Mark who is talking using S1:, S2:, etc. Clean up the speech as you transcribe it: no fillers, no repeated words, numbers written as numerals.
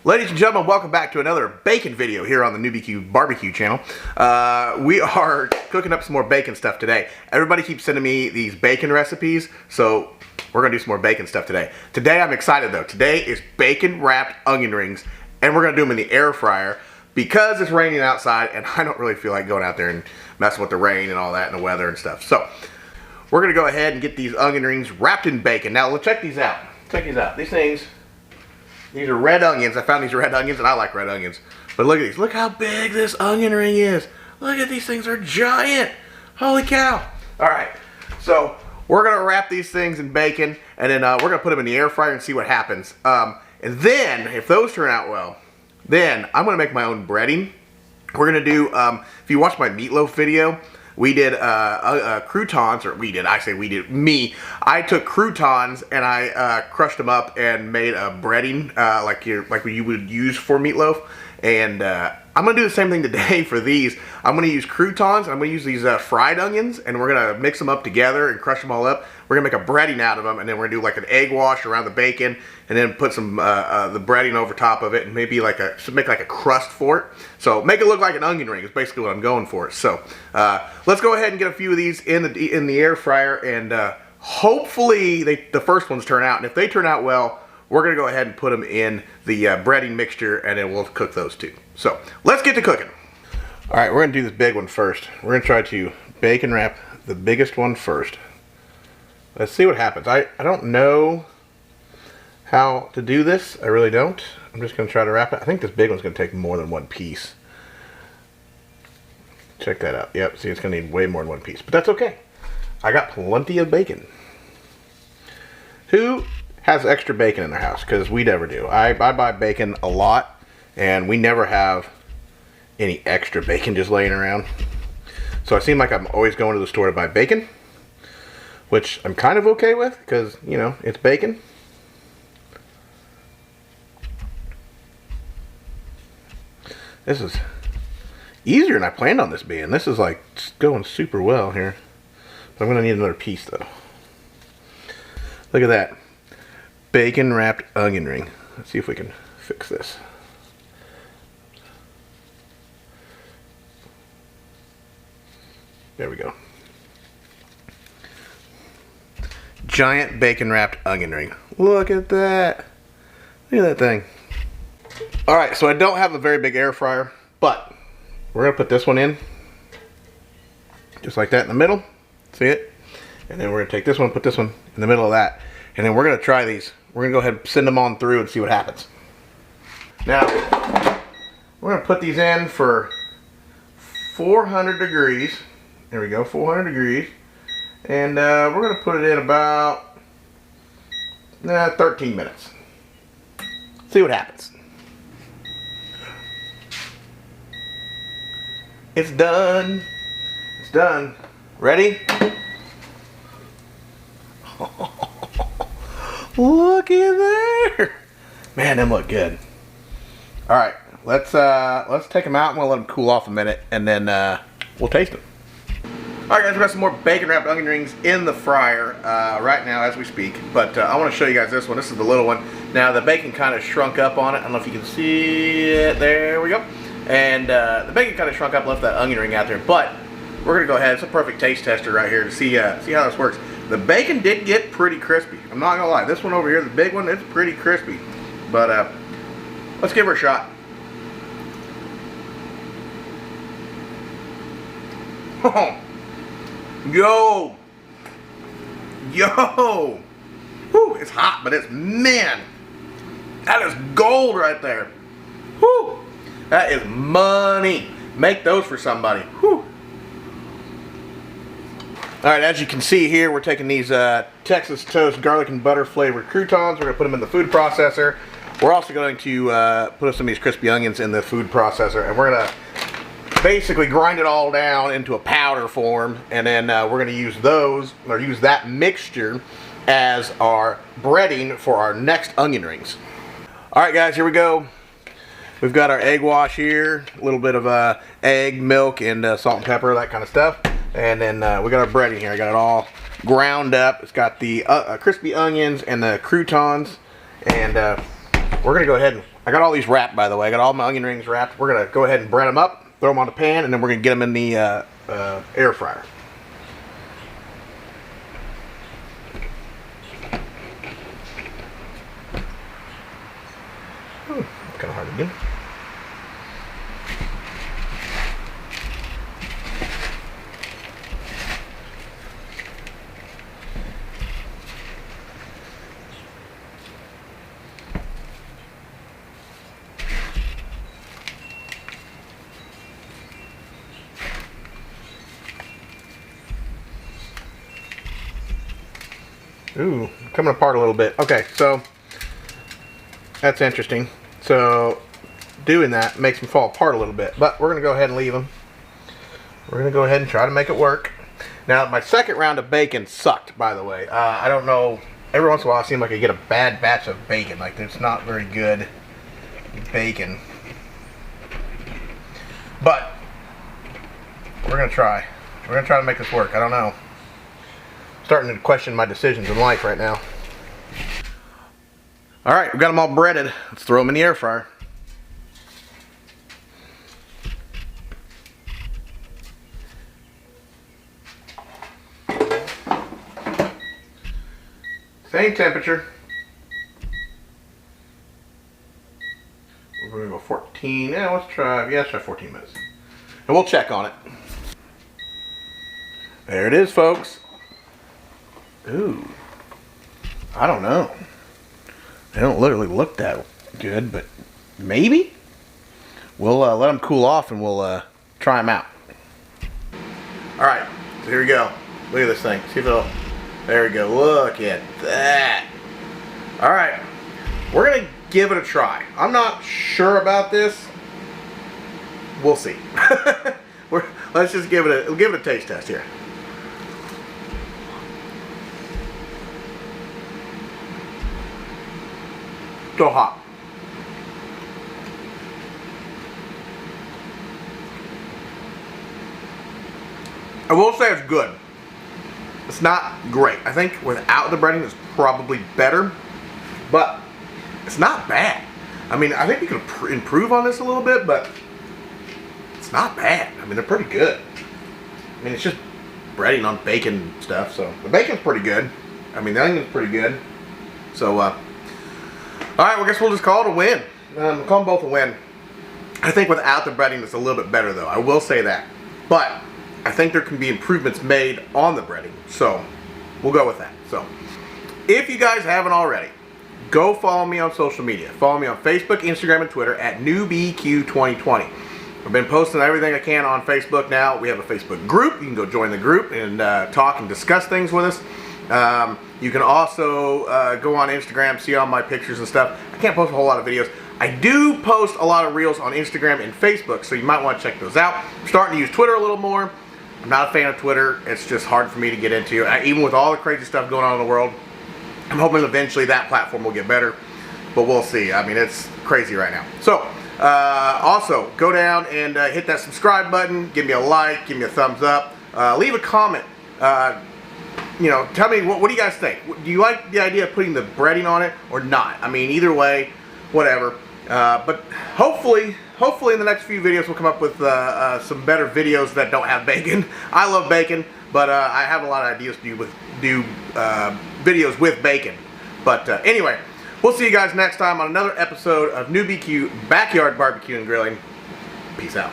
S1: Ladies and gentlemen, welcome back to another bacon video here on the NewBQ Barbecue channel. We are cooking up some more bacon stuff today. Everybody keeps sending me these bacon recipes, so we're gonna do some more bacon stuff today. Today I'm excited though. Today is bacon wrapped onion rings, and we're gonna do them in the air fryer because it's raining outside and I don't really feel like going out there and messing with the rain and all that and the weather and stuff. So we're gonna go ahead and get these onion rings wrapped in bacon. Now let's check these out. Check these out. These are red onions. I found these red onions and I like red onions. But look at these. Look how big this onion ring is. Look at these things. They're giant. Holy cow. Alright. So we're going to wrap these things in bacon and then we're going to put them in the air fryer and see what happens. And then, if those turn out well, then I'm going to make my own breading. We're going to do, if you watch my meatloaf video, we did croutons, or me. I took croutons and I crushed them up and made a breading like you would use for meatloaf. And I'm gonna do the same thing today for these. I'm gonna use croutons. And I'm gonna use these fried onions, and we're gonna mix them up together and crush them all up. We're gonna make a breading out of them, and then we're gonna do like an egg wash around the bacon, and then put some the breading over top of it, and maybe like make like a crust for it. So make it look like an onion ring is basically what I'm going for. So let's go ahead and get a few of these in the air fryer, and hopefully the first ones turn out. And if they turn out well, we're going to go ahead and put them in the breading mixture, and then we'll cook those too. So let's get to cooking. All right, we're going to do this big one first. We're going to try to bacon wrap the biggest one first. Let's see what happens. I don't know how to do this. I really don't. I'm just going to try to wrap it. I think this big one's going to take more than one piece. Check that out. Yep, see, it's going to need way more than one piece. But that's okay. I got plenty of bacon. Who has extra bacon in their house? Because we never do. I buy bacon a lot, and we never have any extra bacon just laying around. So I seem like I'm always going to the store to buy bacon, which I'm kind of okay with because, you know, it's bacon. This is easier than I planned on this being. This is like going super well here. But I'm going to need another piece though. Look at that. Bacon wrapped onion ring. Let's see if we can fix this. There we go. Giant bacon wrapped onion ring. Look at that. Look at that thing. Alright, so I don't have a very big air fryer, but we're going to put this one in. Just like that in the middle. See it? And then we're going to take this one, put this one in the middle of that. And then we're going to try these. We're going to go ahead and send them on through and see what happens. Now, we're going to put these in for 400 degrees. There we go, 400 degrees. And we're going to put it in about 13 minutes. See what happens. It's done. It's done. Ready? Look in there. Man, them look good. Alright, let's take them out and we'll let them cool off a minute, and then we'll taste them. Alright guys, we got some more bacon wrapped onion rings in the fryer right now as we speak. But I want to show you guys this one. This is the little one. Now the bacon kind of shrunk up on it. I don't know if you can see it. There we go. And the bacon kind of shrunk up, left that onion ring out there. But we're going to go ahead. It's a perfect taste tester right here to see how this works. The bacon did get pretty crispy. I'm not gonna lie. This one over here, the big one, it's pretty crispy. But let's give her a shot. Yo! Yo! Whew, it's hot, but it's, man, that is gold right there. Whew, that is money. Make those for somebody. Whew. Alright, as you can see here, we're taking these Texas toast garlic and butter flavored croutons. We're going to put them in the food processor. We're also going to put some of these crispy onions in the food processor. And we're going to basically grind it all down into a powder form. And then we're going to use those, or use that mixture as our breading for our next onion rings. Alright guys, here we go. We've got our egg wash here. A little bit of egg, milk, and salt and pepper, that kind of stuff. And then we got our breading here. I got it all ground up. It's got the crispy onions and the croutons. And we're gonna go ahead and, I got all these wrapped, by the way. I got all my onion rings wrapped. We're gonna go ahead and bread them up, throw them on the pan, and then we're gonna get them in the air fryer. Kind of hard to do. Ooh, coming apart a little bit. Okay, so that's interesting. So doing that makes them fall apart a little bit, but we're gonna go ahead and leave them. We're gonna go ahead and try to make it work. Now, my second round of bacon sucked, by the way. I don't know. Every once in a while, it seems like I get a bad batch of bacon. Like it's not very good bacon. But we're gonna try. We're gonna try to make this work. I don't know. Starting to question my decisions in life right now. All right, we got them all breaded. Let's throw them in the air fryer. Same temperature. We're gonna go 14. Yeah, let's try 14 minutes. And we'll check on it. There it is, folks. Ooh, I don't know. They don't really look that good, but maybe we'll let them cool off and we'll try them out. All right, so here we go. Look at this thing. See if it'll. There we go. Look at that. All right, we're gonna give it a try. I'm not sure about this. We'll see. Let's just give it a taste test here. Still hot. I will say it's good. It's not great. I think without the breading it's probably better, but it's not bad. I mean, I think we could improve on this a little bit, but it's not bad. I mean, they're pretty good. I mean, it's just breading on bacon stuff, so the bacon's pretty good. I mean, the onion's pretty good. So, all right, well, I guess we'll just call it a win. We'll call them both a win. I think without the breading, it's a little bit better, though. I will say that. But I think there can be improvements made on the breading. So we'll go with that. So if you guys haven't already, go follow me on social media. Follow me on Facebook, Instagram, and Twitter at NewBQ2020. I've been posting everything I can on Facebook now. We have a Facebook group. You can go join the group and talk and discuss things with us. You can also go on Instagram, see all my pictures and stuff. I can't post a whole lot of videos. I do post a lot of reels on Instagram and Facebook, so you might want to check those out. I'm starting to use Twitter a little more. I'm not a fan of Twitter. It's just hard for me to get into. Even with all the crazy stuff going on in the world, I'm hoping eventually that platform will get better, but we'll see. I mean, it's crazy right now. So, also, go down and hit that subscribe button. Give me a like. Give me a thumbs up. Leave a comment. You know, tell me, what do you guys think? Do you like the idea of putting the breading on it or not? I mean, either way, whatever. But hopefully in the next few videos we'll come up with some better videos that don't have bacon. I love bacon, but I have a lot of ideas to do videos with bacon. But anyway, we'll see you guys next time on another episode of New BQ Backyard Barbecue and Grilling. Peace out.